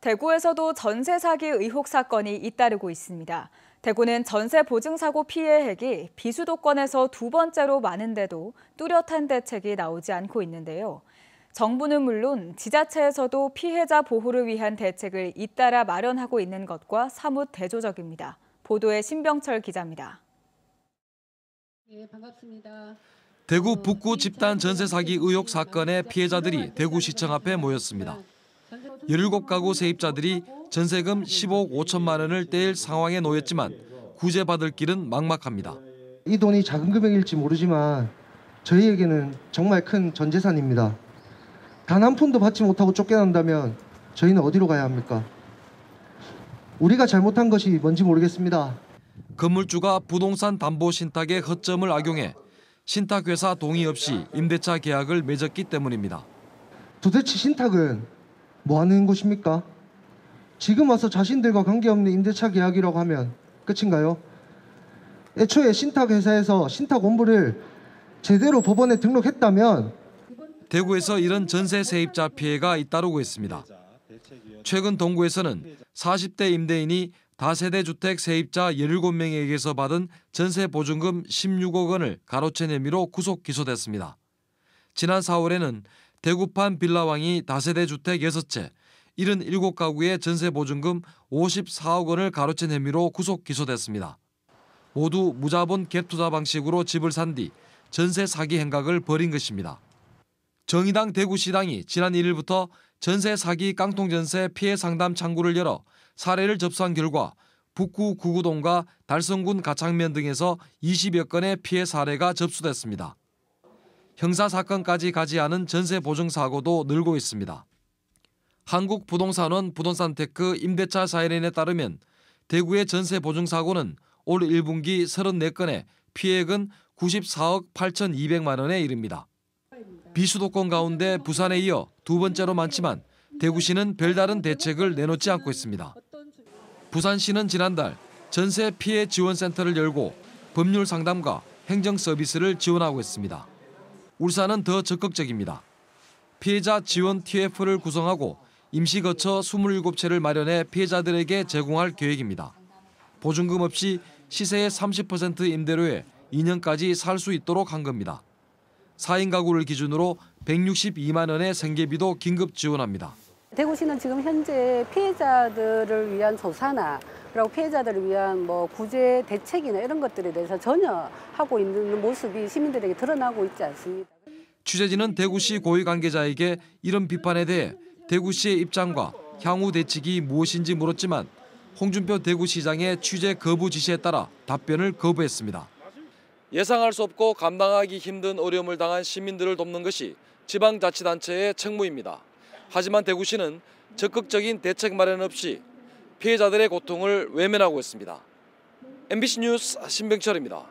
대구에서도 전세 사기 의혹 사건이 잇따르고 있습니다. 대구는 전세 보증 사고 피해액이 비수도권에서 두 번째로 많은데도 뚜렷한 대책이 나오지 않고 있는데요. 정부는 물론 지자체에서도 피해자 보호를 위한 대책을 잇따라 마련하고 있는 것과 사뭇 대조적입니다. 보도에 신병철 기자입니다. 네, 반갑습니다. 대구 북구 집단 전세 사기 의혹 사건의 피해자들이 대구시청 앞에 모였습니다. 17가구 세입자들이 전세금 10억 5천만 원을 떼일 상황에 놓였지만 구제받을 길은 막막합니다. 이 돈이 작은 금액일지 모르지만 저희에게는 정말 큰 전 재산입니다. 단 한 푼도 받지 못하고 쫓겨난다면 저희는 어디로 가야 합니까? 우리가 잘못한 것이 뭔지 모르겠습니다. 건물주가 부동산 담보 신탁의 허점을 악용해 신탁회사 동의 없이 임대차 계약을 맺었기 때문입니다. 도대체 신탁은 뭐 하는 곳입니까? 지금 와서 자신들과 관계없는 임대차 계약이라고 하면 끝인가요? 애초에 신탁회사에서 신탁 원부를 제대로 법원에 등록했다면 대구에서 이런 전세 세입자 피해가 잇따르고 있습니다. 최근 동구에서는 40대 임대인이 다세대 주택 세입자 17명에게서 받은 전세 보증금 16억 원을 가로챈 혐의로 구속 기소됐습니다. 지난 4월에는 대구판 빌라왕이 다세대 주택 6채, 77가구의 전세 보증금 54억 원을 가로챈 혐의로 구속 기소됐습니다. 모두 무자본 갭 투자 방식으로 집을 산 뒤 전세 사기 행각을 벌인 것입니다. 정의당 대구시당이 지난 1일부터 전세 사기 깡통전세 피해 상담 창구를 열어 사례를 접수한 결과 북구 구구동과 달성군 가창면 등에서 20여 건의 피해 사례가 접수됐습니다. 형사사건까지 가지 않은 전세 보증 사고도 늘고 있습니다. 한국부동산원 부동산테크 임대차 사연인에 따르면 대구의 전세 보증 사고는 올 1분기 34건에 피해액은 94억 8,200만 원에 이릅니다. 비수도권 가운데 부산에 이어 두 번째로 많지만 대구시는 별다른 대책을 내놓지 않고 있습니다. 부산시는 지난달 전세 피해 지원센터를 열고 법률 상담과 행정 서비스를 지원하고 있습니다. 울산은 더 적극적입니다. 피해자 지원 TF를 구성하고 임시거처 27채를 마련해 피해자들에게 제공할 계획입니다. 보증금 없이 시세의 30% 임대료에 2년까지 살 수 있도록 한 겁니다. 4인 가구를 기준으로 162만 원의 생계비도 긴급 지원합니다. 대구시는 지금 현재 피해자들을 위한 조사나 그리고 피해자들을 위한 구제 대책이나 이런 것들에 대해서 전혀 하고 있는 모습이 시민들에게 드러나고 있지 않습니다. 취재진은 대구시 고위 관계자에게 이런 비판에 대해 대구시의 입장과 향후 대책이 무엇인지 물었지만 홍준표 대구시장의 취재 거부 지시에 따라 답변을 거부했습니다. 예상할 수 없고 감당하기 힘든 어려움을 당한 시민들을 돕는 것이 지방자치단체의 책무입니다. 하지만 대구시는 적극적인 대책 마련 없이 피해자들의 고통을 외면하고 있습니다. MBC 뉴스 신병철입니다.